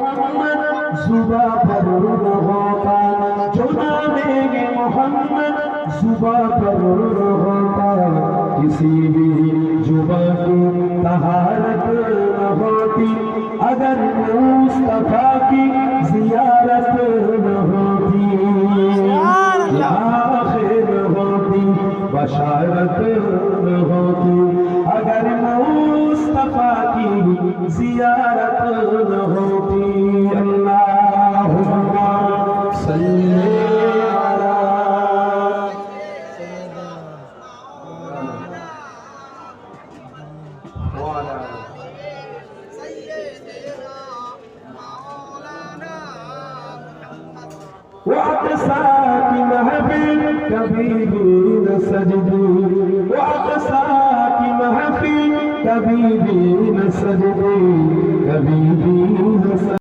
मोहम्मद जुबा पर न होता, जो नामे मोहम्मद जुबा पर न होता, किसी भी जुबा की तहारत न होती, अगर मुस्तफा की जियारत न होती, या खैर होती बशारत न होती, अगर मुस्तफा की जियारत न होती। अल्लाहुम्मा सल्ली अला वक़्सा की महफिल कभी भी न सजदी, वक़्सा की महफिल कभी भी न सजदी, कभी भी न